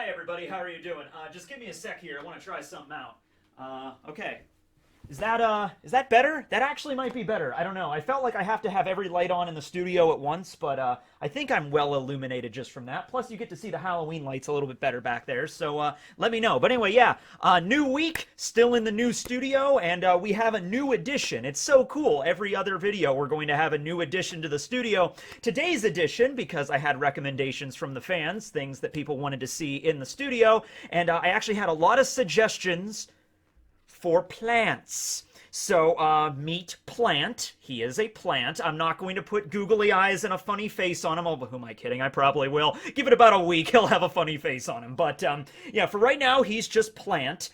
everybody, how are you doing? Just give me a sec here. I want to try something out. Okay. Is that better? That actually might be better. I don't know. I felt like I have to have every light on in the studio at once, but I think I'm well illuminated just from that. Plus, you get to see the Halloween lights a little bit better back there, so let me know. But anyway, yeah, new week, still in the new studio, and we have a new addition. It's so cool. Every other video, we're going to have a new addition to the studio. Today's edition, because I had recommendations from the fans, things that people wanted to see in the studio, and I actually had a lot of suggestions for plants. So, meet Plant. He is a plant. I'm not going to put googly eyes and a funny face on him. Oh, who am I kidding? I probably will. Give it about a week, he'll have a funny face on him. But, yeah, for right now, he's just Plant.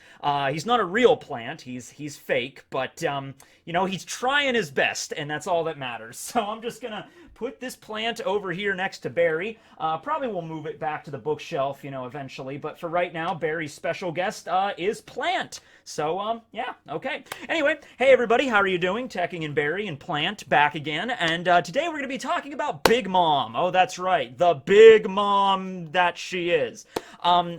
He's not a real plant. He's fake. But, you know, he's trying his best, and that's all that matters. So I'm just gonna put this plant over here next to Barry. Probably will move it back to the bookshelf, you know, eventually. But for right now, Barry's special guest is Plant. So, yeah, okay. Anyway, hey everybody, how are you doing? Tekking and Barry and Plant back again. And today we're going to be talking about Big Mom. Oh, that's right. The Big Mom that she is.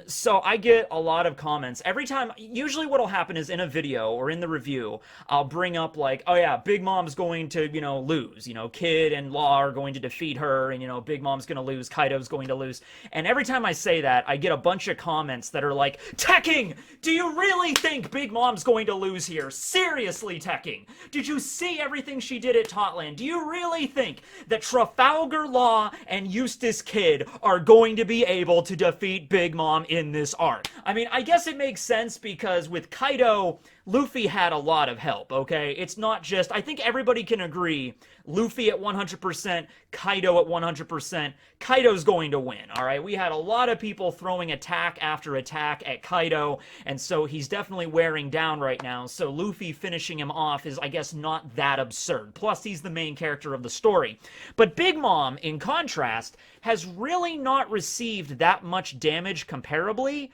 So I get a lot of comments. Every time, usually what'll happen is in a video or in the review, I'll bring up like, oh yeah, Big Mom's going to, you know, lose. You know, Kid and Law are going to defeat her, and, you know, Big Mom's going to lose, Kaido's going to lose. And every time I say that, I get a bunch of comments that are like, Tekking, do you really think Big Mom's going to lose here? Seriously, Tekking. Did you see everything she did at Totland? Do you really think that Trafalgar Law and Eustace Kid are going to be able to defeat Big Mom in this arc? I mean, I guess it makes sense because with Kaido, Luffy had a lot of help, okay? It's not just, I think everybody can agree, Luffy at 100%, Kaido at 100%, Kaido's going to win, all right? We had a lot of people throwing attack after attack at Kaido, and so he's definitely wearing down right now, so Luffy finishing him off is, I guess, not that absurd. Plus, he's the main character of the story. But Big Mom, in contrast, has really not received that much damage comparably.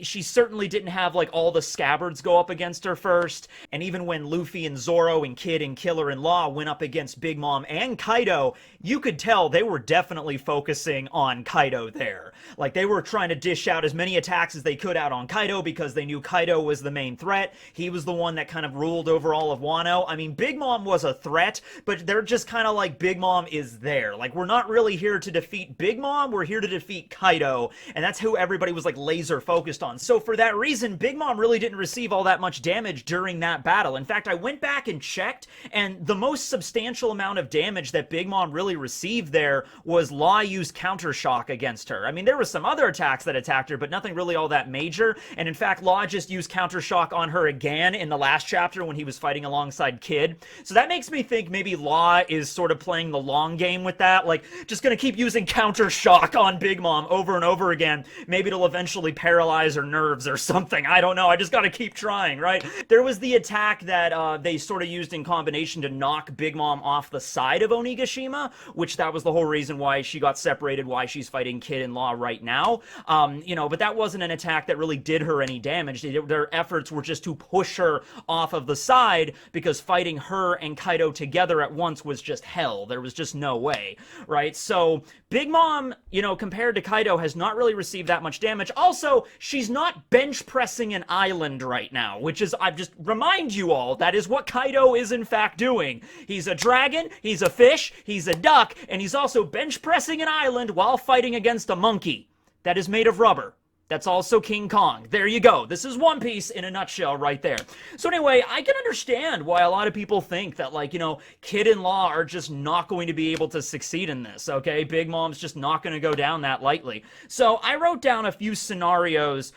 She certainly didn't have, like, all the scabbards go up against her first, and even when Luffy and Zoro and Kid and Killer and Law went up against Big Mom and Kaido, you could tell they were definitely focusing on Kaido there. Like, they were trying to dish out as many attacks as they could out on Kaido because they knew Kaido was the main threat. He was the one that kind of ruled over all of Wano. I mean, Big Mom was a threat, but they're just kind of like, Big Mom is there. Like, we're not really here to defeat Big Mom, we're here to defeat Kaido, and that's who everybody was, like, laser focused on. So for that reason, Big Mom really didn't receive all that much damage during that battle. In fact, I went back and checked, and the most substantial amount of damage that Big Mom really received there was Law used counter shock against her. I mean, there were some other attacks that attacked her, but nothing really all that major, and in fact, Law just used counter shock on her again in the last chapter when he was fighting alongside Kid. So that makes me think maybe Law is sort of playing the long game with that, like, just gonna keep using counter shock on Big Mom over and over again. Maybe it'll eventually paralyze her nerves or something. I don't know. I just gotta keep trying, right? There was the attack that they sort of used in combination to knock Big Mom off the side of Onigashima, which that was the whole reason why she got separated, why she's fighting Kid and Law right now. You know, but that wasn't an attack that really did her any damage. Their efforts were just to push her off of the side because fighting her and Kaido together at once was just hell. There was just no way, right? So Big Mom, you know, compared to Kaido, has not really received that much damage. Also, she's not bench pressing an island right now, which is, I just remind you all, that is what Kaido is in fact doing. He's a dragon, he's a fish, he's a duck, and he's also bench pressing an island while fighting against a monkey that is made of rubber. That's also King Kong. There you go. This is One Piece in a nutshell right there. So anyway, I can understand why a lot of people think that, like, you know, Kid and Law are just not going to be able to succeed in this, okay? Big Mom's just not going to go down that lightly. So I wrote down a few scenarios,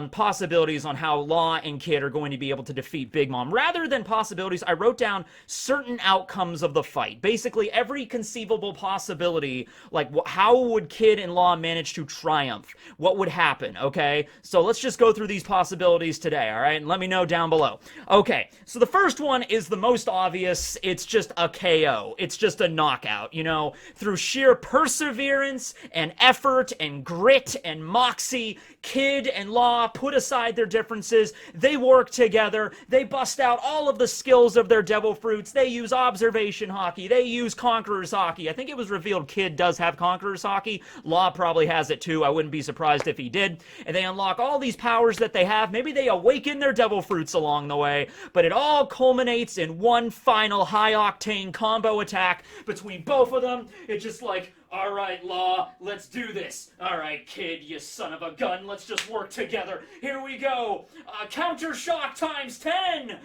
possibilities on how Law and Kid are going to be able to defeat Big Mom. Rather than possibilities, I wrote down certain outcomes of the fight. Basically, every conceivable possibility, like how would Kid and Law manage to triumph? What would happen? Okay, so let's just go through these possibilities today, all right? And let me know down below. Okay, so the first one is the most obvious. It's just a KO. It's just a knockout, you know? Through sheer perseverance and effort and grit and moxie, Kid and Law put aside their differences. They work together. They bust out all of the skills of their devil fruits. They use observation hockey. They use Conqueror's hockey. I think it was revealed Kid does have Conqueror's hockey. Law probably has it too. I wouldn't be surprised if he did. and they unlock all these powers that they have. Maybe they awaken their devil fruits along the way, but it all culminates in one final high-octane combo attack between both of them. It's just like, all right, Law, let's do this. All right, Kid, you son of a gun, let's just work together. Here we go. Counter shock times 10.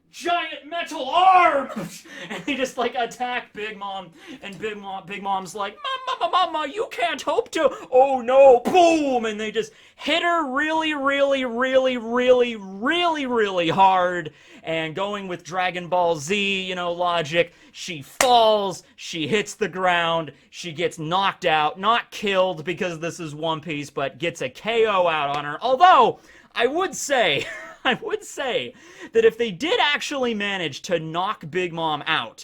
Giant metal arms, and they just like attack Big Mom, and Big Mom's like, Mama, you can't hope to. Oh no, boom, and they just hit her really hard. And going with Dragon Ball Z, logic, she falls, she hits the ground, she gets knocked out, not killed because this is One Piece, but gets a KO out on her. Although I would say that if they did actually manage to knock Big Mom out,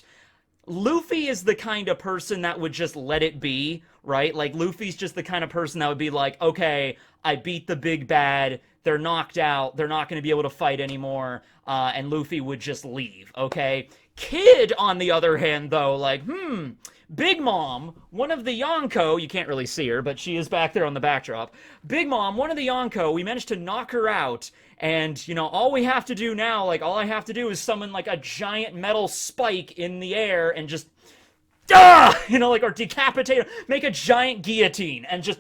Luffy is the kind of person that would just let it be, right? Like, Luffy's just the kind of person that would be like, okay, I beat the big bad, they're knocked out, they're not going to be able to fight anymore, and Luffy would just leave, okay? Kid, on the other hand, though, like, Big Mom, one of the Yonko, you can't really see her, but she is back there on the backdrop. Big Mom, one of the Yonko, we managed to knock her out, and, all we have to do now, like, all I have to do is summon, like, a giant metal spike in the air and just, or decapitate her, make a giant guillotine, and just,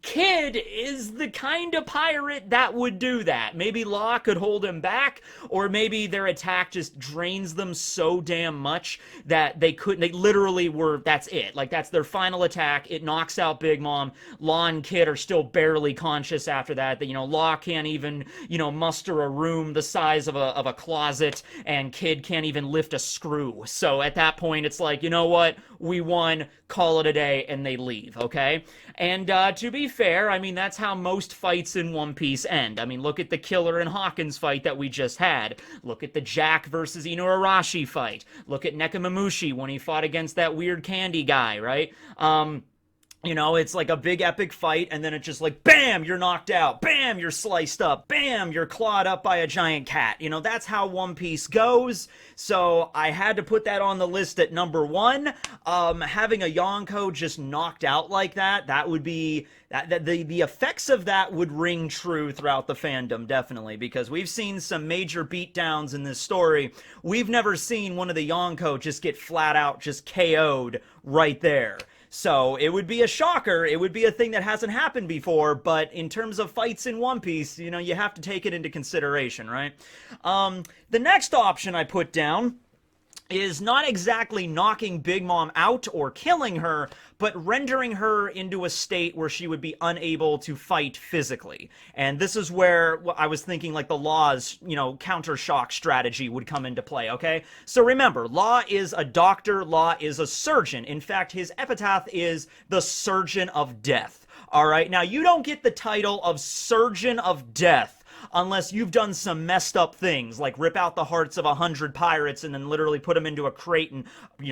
Kid is the kind of pirate that would do that. Maybe Law could hold him back, or maybe their attack just drains them so damn much that they literally were, that's it. Like, that's their final attack. It knocks out Big Mom. Law and Kid are still barely conscious after that. Law can't even, muster a room the size of a closet, and Kid can't even lift a screw. So at that point, it's like, you know what? We won, call it a day, and they leave, okay? And to be fair, I mean, that's how most fights in One Piece end. I mean, look at the Killer and Hawkins fight that we just had. Look at the Jack versus Inuarashi fight. Look at Nekomamushi when he fought against that weird candy guy, right? It's like a big epic fight, and then it's just like, bam, you're knocked out. Bam, you're sliced up. Bam, you're clawed up by a giant cat. That's how One Piece goes. So I had to put that on the list at number 1. Having a Yonko just knocked out like that would be, the effects of that would ring true throughout the fandom, definitely, because we've seen some major beatdowns in this story. We've never seen one of the Yonko just get flat out just KO'd right there. So it would be a shocker. It would be a thing that hasn't happened before, but in terms of fights in One Piece, you have to take it into consideration, right? The next option I put down is not exactly knocking Big Mom out or killing her, but rendering her into a state where she would be unable to fight physically. And this is where I was thinking, like, the Law's, counter shock strategy would come into play, okay? So remember, Law is a doctor, Law is a surgeon. In fact, his epitaph is the Surgeon of Death. All right, now you don't get the title of Surgeon of Death unless you've done some messed up things, like rip out the hearts of 100 pirates and then literally put them into a crate and,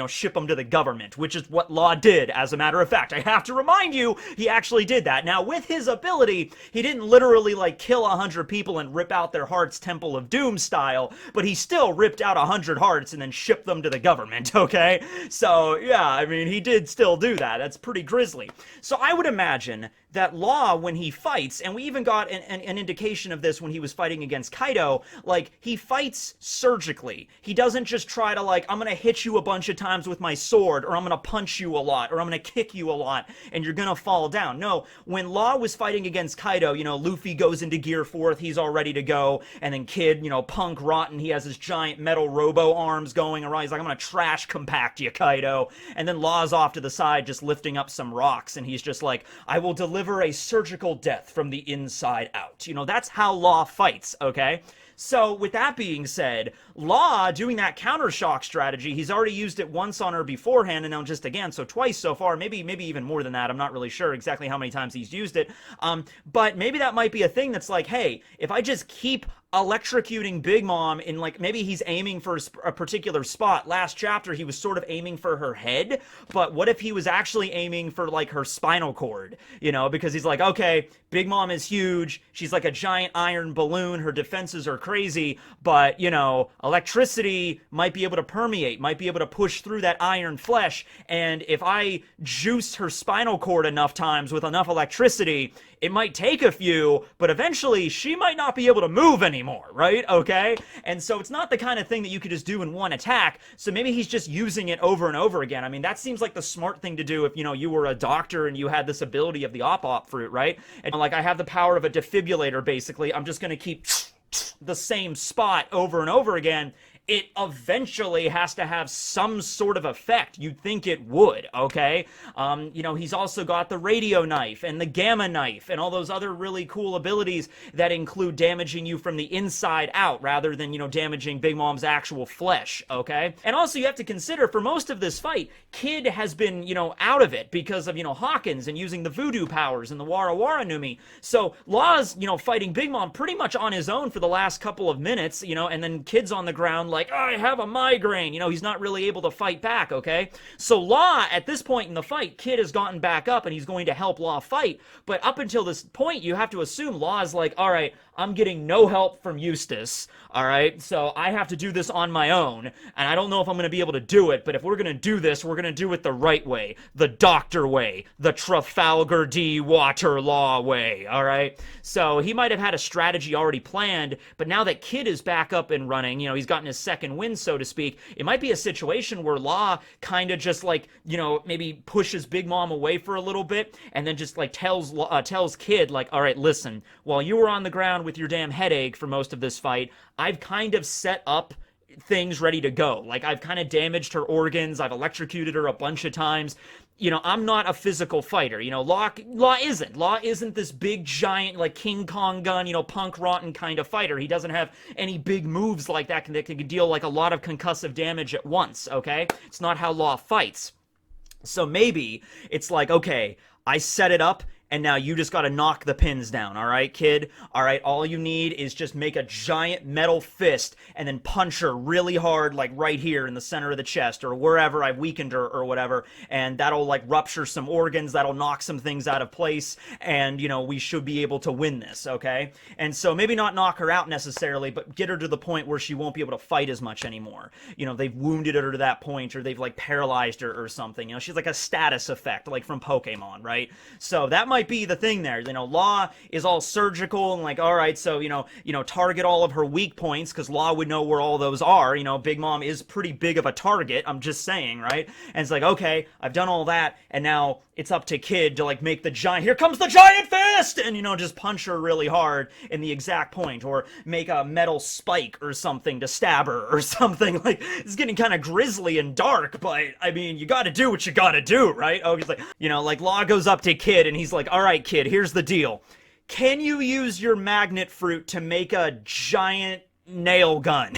ship them to the government, which is what Law did, as a matter of fact. I have to remind you, he actually did that. Now, with his ability, he didn't literally, like, kill 100 people and rip out their hearts Temple of Doom style, but he still ripped out 100 hearts and then shipped them to the government, okay? So, yeah, I mean, he did still do that. That's pretty grisly. So I would imagine that Law, when he fights, and we even got an indication of this when he was fighting against Kaido, like, he fights surgically. He doesn't just try to, like, I'm gonna hit you a bunch of times with my sword, or I'm gonna punch you a lot, or I'm gonna kick you a lot, and you're gonna fall down. No, when Law was fighting against Kaido, Luffy goes into Gear 4, he's all ready to go, and then Kid, punk rotten, he has his giant metal robo arms going around, he's like, I'm gonna trash compact you, Kaido, and then Law's off to the side just lifting up some rocks, and he's just like, I will deliver a surgical death from the inside out. That's how Law fights, okay? So, with that being said, Law, doing that counter shock strategy, he's already used it once on her beforehand, and now just again, so twice so far, maybe even more than that. I'm not really sure exactly how many times he's used it, but maybe that might be a thing that's like, hey, if I just keep electrocuting Big Mom in, like, maybe he's aiming for a particular spot. Last chapter he was sort of aiming for her head, but what if he was actually aiming for, like, her spinal cord, you know, because he's like, okay, Big Mom is huge, she's like a giant iron balloon, her defenses are crazy, but, you know, electricity might be able to permeate, might be able to push through that iron flesh, and if I juice her spinal cord enough times with enough electricity, it might take a few, but eventually she might not be able to move anymore, right? Okay? And so it's not the kind of thing that you could just do in one attack, so maybe he's just using it over and over again. I mean, that seems like the smart thing to do if, you know, you were a doctor and you had this ability of the op fruit, right? And, like, I have the power of a defibrillator, basically. I'm just gonna keep the same spot over and over again. It eventually has to have some sort of effect. You'd think it would, okay? You know, he's also got the radio knife and the gamma knife and all those other really cool abilities that include damaging you from the inside out rather than, you know, damaging Big Mom's actual flesh, okay? And also you have to consider, for most of this fight, Kid has been, you know, out of it because of, you know, Hawkins and using the voodoo powers and the Wara Wara Numi. So Law's, you know, fighting Big Mom pretty much on his own for the last couple of minutes, you know, and then Kid's on the ground like, oh, I have a migraine. You know, he's not really able to fight back, okay? So Law, at this point in the fight, Kid has gotten back up and he's going to help Law fight. But up until this point, you have to assume Law's like, all right, I'm getting no help from Eustace, all right? So I have to do this on my own, and I don't know if I'm going to be able to do it, but if we're going to do this, we're going to do it the right way, the doctor way, the Trafalgar D. Water Law way, all right? So he might have had a strategy already planned, but now that Kid is back up and running, you know, he's gotten his second win, so to speak, it might be a situation where Law kind of just, like, you know, maybe pushes Big Mom away for a little bit, and then just, like, tells Kid, like, all right, listen, while you were on the ground with your damn headache for most of this fight, I've kind of set up things ready to go. Like, I've kind of damaged her organs, I've electrocuted her a bunch of times. You know, I'm not a physical fighter. You know, Law isn't this big, giant, like, King Kong gun, you know, punk rotten kind of fighter. He doesn't have any big moves like that that can deal, like, a lot of concussive damage at once, okay? It's not how Law fights. So maybe it's like, okay, I set it up, and now you just gotta knock the pins down, alright, Kid? Alright, all you need is just make a giant metal fist and then punch her really hard, like right here in the center of the chest or wherever I've weakened her or whatever, and that'll, like, rupture some organs, that'll knock some things out of place, and, you know, we should be able to win this, okay? And so maybe not knock her out necessarily, but get her to the point where she won't be able to fight as much anymore. You know, they've wounded her to that point, or they've, like, paralyzed her or something. You know, she's like a status effect, like from Pokemon, right? So that might be the thing there. You know, Law is all surgical and like, all right, so, you know, target all of her weak points, because Law would know where all those are. You know, Big Mom is pretty big of a target, I'm just saying, right? And it's like, okay, I've done all that, and now it's up to Kid to, like, make the giant, here comes the giant fist, and, you know, just punch her really hard in the exact point, or make a metal spike or something to stab her or something. Like, it's getting kind of grisly and dark, but, I mean, you gotta do what you gotta do, right? Oh, he's like, you know, like, Law goes up to Kid, and he's like, all right, Kid, here's the deal. Can you use your magnet fruit to make a giant nail gun?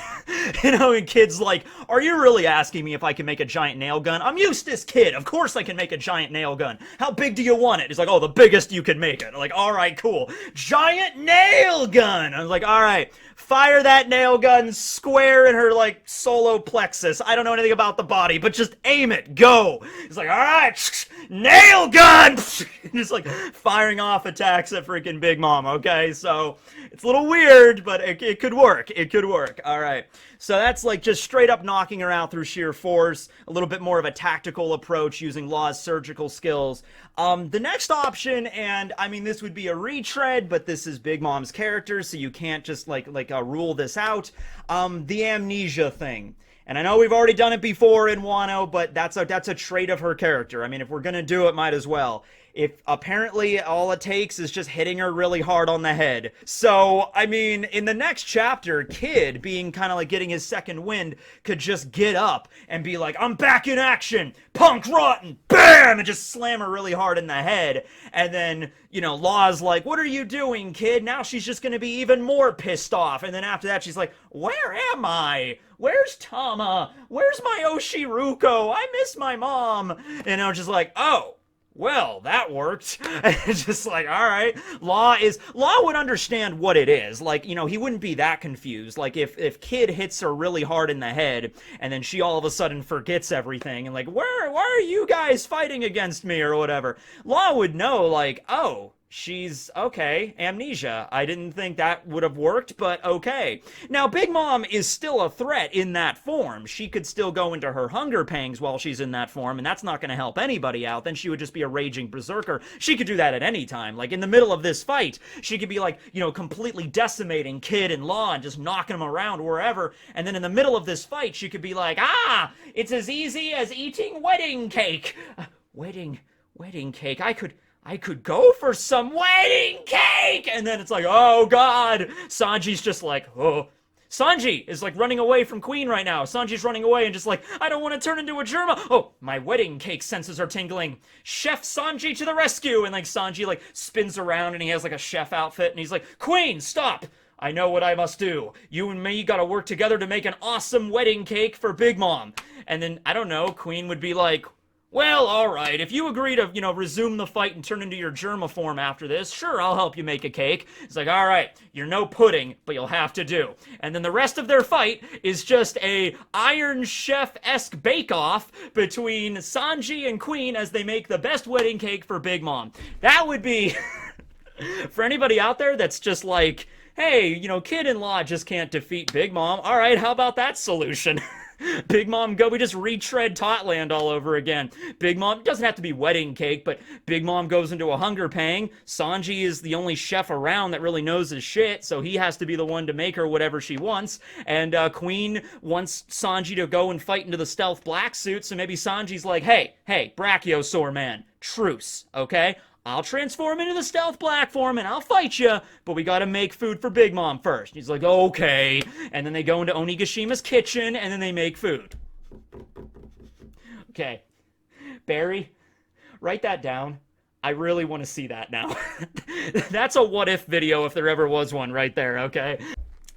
You know, and Kid's like, are you really asking me if I can make a giant nail gun? I'm Eustace, Kid. Of course I can make a giant nail gun. How big do you want it? He's like, oh, the biggest you can make it. I'm like, all right, cool. Giant nail gun. I was like, all right, fire that nail gun square in her, like, solar plexus. I don't know anything about the body, but just aim it. Go. He's like, all right, nail gun. Just, like, firing off attacks at freaking Big Mom, okay? So it's a little weird, but it could work. It could work. All right. So that's, like, just straight up knocking her out through sheer force, a little bit more of a tactical approach using Law's surgical skills. The next option, and I mean, this would be a retread, but this is Big Mom's character, so you can't just rule this out. The Amnesia thing. And I know we've already done it before in Wano, but that's a trait of her character. I mean, if we're gonna do it, might as well. If apparently all it takes is just hitting her really hard on the head. So, I mean, in the next chapter, Kid, being kind of like getting his second wind, could just get up and be like, I'm back in action! Punk rotten! Bam! And just slam her really hard in the head. And then, you know, Law's like, what are you doing, Kid? Now she's just gonna be even more pissed off. And then after that, she's like, where am I? Where's Tama? Where's my Oshiruko? I miss my mom. And I was just like, oh, well, that worked. It's just like, all right, Law would understand what it is. Like, he wouldn't be that confused. Like, if Kid hits her really hard in the head, and then she all of a sudden forgets everything, and like, why are you guys fighting against me or whatever? Law would know, like, oh, she's okay, amnesia. I didn't think that would have worked, but okay. Now, Big Mom is still a threat in that form. She could still go into her hunger pangs while she's in that form, and that's not going to help anybody out. Then she would just be a raging berserker. She could do that at any time. Like, in the middle of this fight, she could be like, completely decimating Kid and Law and just knocking them around wherever. And then in the middle of this fight, she could be like, it's as easy as eating wedding cake. Wedding cake. I could go for some wedding cake! And then it's like, oh god! Sanji's just like, oh. Sanji is like running away from Queen right now. Sanji's running away and just like, I don't want to turn into a Germa. Oh, my wedding cake senses are tingling. Chef Sanji to the rescue! And like Sanji like spins around and he has like a chef outfit and he's like, Queen, stop! I know what I must do. You and me gotta work together to make an awesome wedding cake for Big Mom. And then, I don't know, Queen would be like, well, alright, if you agree to, resume the fight and turn into your Germa form after this, sure, I'll help you make a cake. It's like, alright, you're no pudding, but you'll have to do. And then the rest of their fight is just a Iron Chef-esque bake-off between Sanji and Queen as they make the best wedding cake for Big Mom. That would be, for anybody out there that's just like, hey, Kid and Law just can't defeat Big Mom. Alright, how about that solution? Big Mom we just retread Totland all over again. Big Mom, doesn't have to be wedding cake, but Big Mom goes into a hunger pang. Sanji is the only chef around that really knows his shit, so he has to be the one to make her whatever she wants. And Queen wants Sanji to go and fight into the stealth black suit, so maybe Sanji's like, hey, Brachiosaur man, truce, okay? I'll transform into the stealth black form and I'll fight you, but we gotta make food for Big Mom first. He's like, okay. And then they go into Onigashima's kitchen and then they make food. Okay. Barry, write that down. I really want to see that now. That's a what if video if there ever was one right there, okay?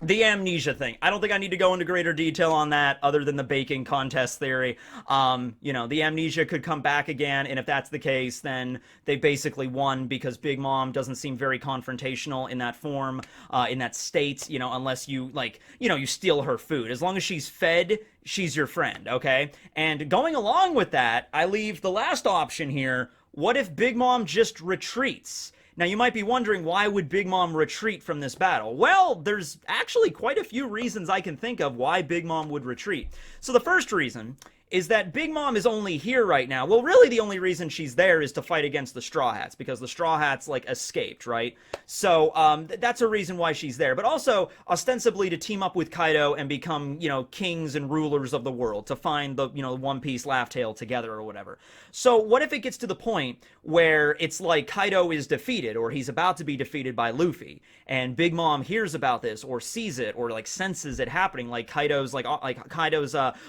The amnesia thing. I don't think I need to go into greater detail on that other than the baking contest theory. The amnesia could come back again, and if that's the case, then they basically won because Big Mom doesn't seem very confrontational in that form, in that state, unless you, you steal her food. As long as she's fed, she's your friend, okay? And going along with that, I leave the last option here. What if Big Mom just retreats? Now, you might be wondering, why would Big Mom retreat from this battle? Well, there's actually quite a few reasons I can think of why Big Mom would retreat. So the first reason is that Big Mom is only here right now. Well, really the only reason she's there is to fight against the Straw Hats, because the Straw Hats, escaped, right? So, that's a reason why she's there. But also, ostensibly, to team up with Kaido and become, kings and rulers of the world, to find the, One Piece Laugh Tale together or whatever. So, what if it gets to the point where it's like Kaido is defeated, or he's about to be defeated by Luffy, and Big Mom hears about this, or sees it, or, senses it happening, like Kaido's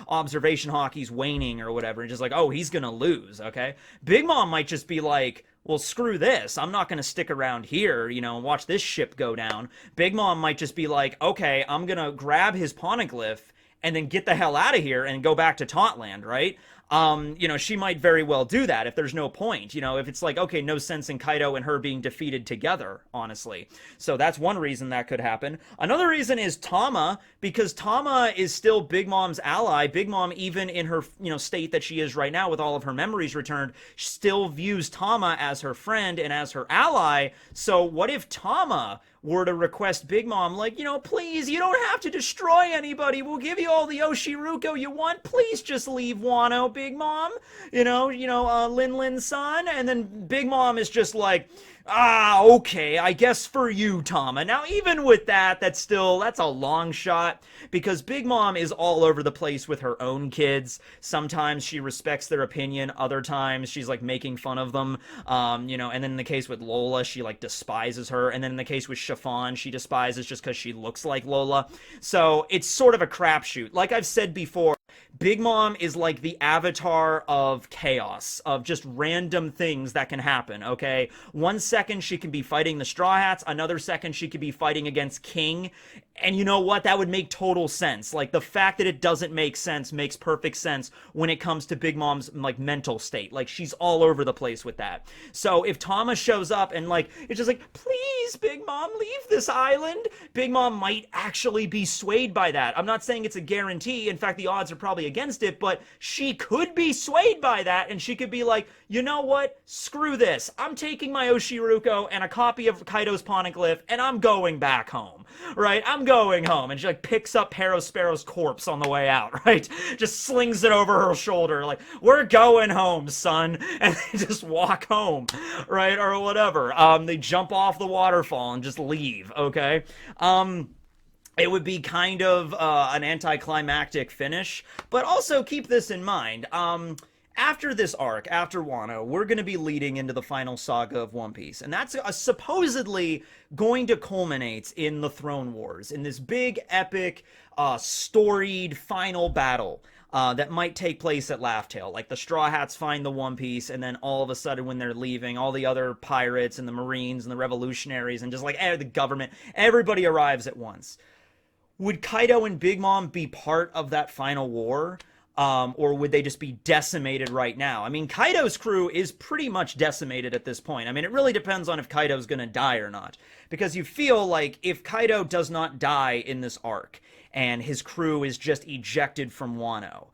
observation hockey's waning or whatever, and just like, oh, he's gonna lose, okay? Big Mom might just be like, well, screw this. I'm not gonna stick around here, and watch this ship go down. Big Mom might just be like, okay, I'm gonna grab his poneglyph and then get the hell out of here and go back to Totland, right? She might very well do that if there's no point, if it's like, okay, no sense in Kaido and her being defeated together, honestly. So that's one reason that could happen. Another reason is Tama, because Tama is still Big Mom's ally. Big Mom, even in her, state that she is right now with all of her memories returned, still views Tama as her friend and as her ally. So what if Tama were to request Big Mom, like, please, you don't have to destroy anybody. We'll give you all the Oshiruko you want. Please just leave Wano, Big Mom. Lin Lin-san. And then Big Mom is just like, okay, I guess for you, Tama. Now, even with that, that's a long shot, because Big Mom is all over the place with her own kids. Sometimes she respects their opinion, other times she's, making fun of them, and then in the case with Lola, she, despises her, and then in the case with Chiffon, she despises just because she looks like Lola. So, it's sort of a crapshoot. Like I've said before, Big Mom is like the avatar of chaos, of just random things that can happen, okay? One second she can be fighting the Straw Hats, another second she could be fighting against King, and you know what? That would make total sense. Like, the fact that it doesn't make sense makes perfect sense when it comes to Big Mom's, like, mental state. Like, she's all over the place with that. So if Thomas shows up and, like, it's just like, please, Big Mom, leave this island, Big Mom might actually be swayed by that. I'm not saying it's a guarantee. In fact, the odds are probably against it, but she could be swayed by that, and she could be like, you know what? Screw this. I'm taking my Oshiruko and a copy of Kaido's Poneglyph, and I'm going back home, right? I'm going home. And she, like, picks up Sparrow's corpse on the way out, right? Just slings it over her shoulder, like, we're going home, son. And they just walk home, right? Or whatever. They jump off the waterfall and just leave, okay? It would be kind of an anticlimactic finish, but also keep this in mind. After this arc, after Wano, we're going to be leading into the final saga of One Piece, and that's supposedly going to culminate in the Throne Wars, in this big, epic, storied final battle that might take place at Laugh Tale. Like, the Straw Hats find the One Piece, and then all of a sudden when they're leaving, all the other pirates and the Marines and the revolutionaries and just like the government, everybody arrives at once. Would Kaido and Big Mom be part of that final war? Or would they just be decimated right now? I mean, Kaido's crew is pretty much decimated at this point. I mean, it really depends on if Kaido's gonna die or not. Because you feel like if Kaido does not die in this arc, and his crew is just ejected from Wano,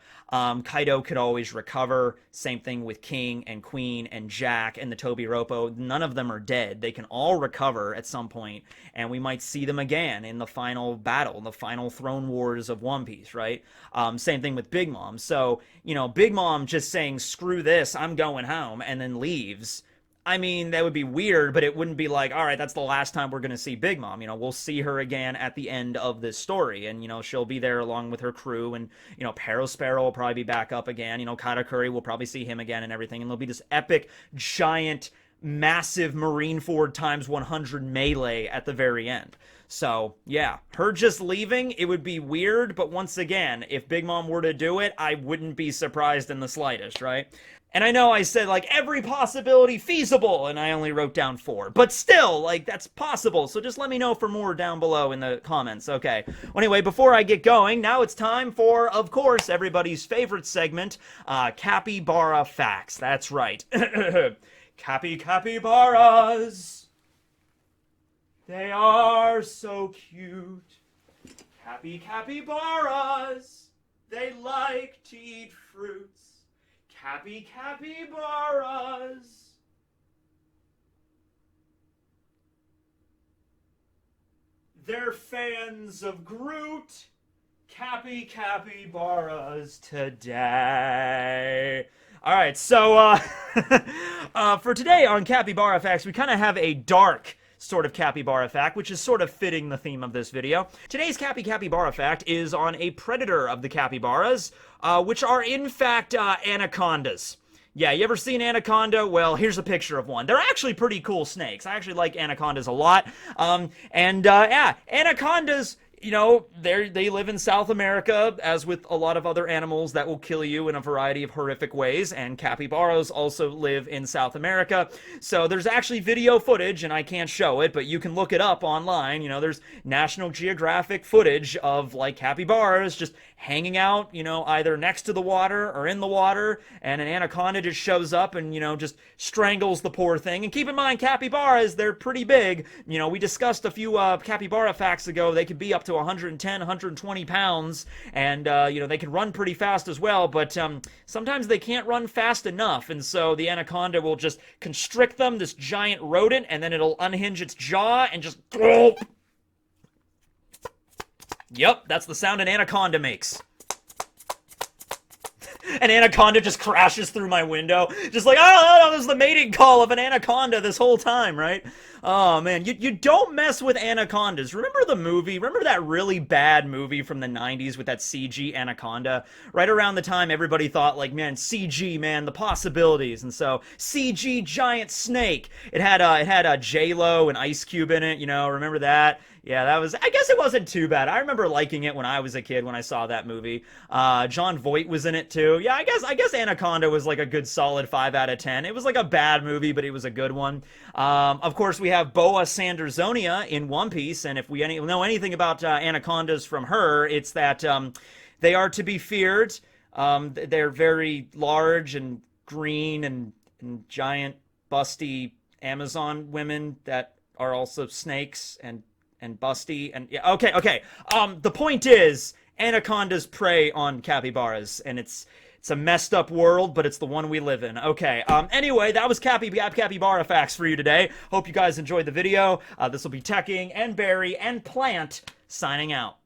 Kaido could always recover. Same thing with King and Queen and Jack and the Tobiropo. None of them are dead. They can all recover at some point, and we might see them again in the final battle, in the final Throne Wars of One Piece, right? Same thing with Big Mom. So, you know, Big Mom just saying, screw this, I'm going home, and then leaves. I mean, that would be weird, but it wouldn't be like, all right, that's the last time we're going to see Big Mom. You know, we'll see her again at the end of this story, and, you know, she'll be there along with her crew, and, you know, Sparrow will probably be back up again. You know, Katakuri, we'll probably see him again and everything, and there'll be this epic, giant, massive Marineford times 100 melee at the very end. So, yeah, her just leaving, it would be weird, but once again, if Big Mom were to do it, I wouldn't be surprised in the slightest, right? And I know I said, like, every possibility feasible, and I only wrote down 4. But still, like, that's possible. So just let me know for more down below in the comments. Okay. Well, anyway, before I get going, now it's time for, of course, everybody's favorite segment, Capybara Facts. That's right. Capybaras. They are so cute. Capybaras. They like to eat fruits. Capybaras. They're fans of Groot. Capybaras today. All right, so for today on Capybara Facts, we kind of have a dark sort of capybara fact, which is sort of fitting the theme of this video. Today's capybara fact is on a predator of the capybaras, which are in fact anacondas. Yeah, you ever seen anaconda? Well, here's a picture of one. They're actually pretty cool snakes. I actually like anacondas a lot. Yeah, anacondas, you know, they live in South America, as with a lot of other animals that will kill you in a variety of horrific ways, and capybaras also live in South America. So there's actually video footage, and I can't show it, but you can look it up online. You know, there's National Geographic footage of, like, capybaras just hanging out, you know, either next to the water or in the water, and an anaconda just shows up and, you know, just strangles the poor thing. And keep in mind, capybaras, they're pretty big. You know, we discussed a few capybara facts ago. They could be up to 110, 120 pounds, and, you know, they can run pretty fast as well, but sometimes they can't run fast enough, and so the anaconda will just constrict them, this giant rodent, and then it'll unhinge its jaw and just... Yep, that's the sound an anaconda makes. An anaconda just crashes through my window. Just like, oh, that was the mating call of an anaconda this whole time, right? Oh, man. You don't mess with anacondas. Remember the movie? Remember that really bad movie from the 90s with that CG anaconda? Right around the time everybody thought, like, man, CG, man, the possibilities. And so, CG giant snake. It had J-Lo and Ice Cube in it, you know, remember that? Yeah, that was, I guess it wasn't too bad. I remember liking it when I was a kid when I saw that movie. John Voight was in it too. Yeah, I guess Anaconda was like a good solid 5 out of 10. It was like a bad movie, but it was a good one. Of course, we have Boa Sandersonia in One Piece, and if we know anything about anacondas from her, it's that they are to be feared. They're very large and green and giant, busty Amazon women that are also snakes and busty and yeah, okay. The point is, anacondas prey on capybaras, and it's a messed up world, but it's the one we live in. Okay. Anyway, that was capybara facts for you today. Hope you guys enjoyed the video. This will be Tekking and Barry and Plant signing out.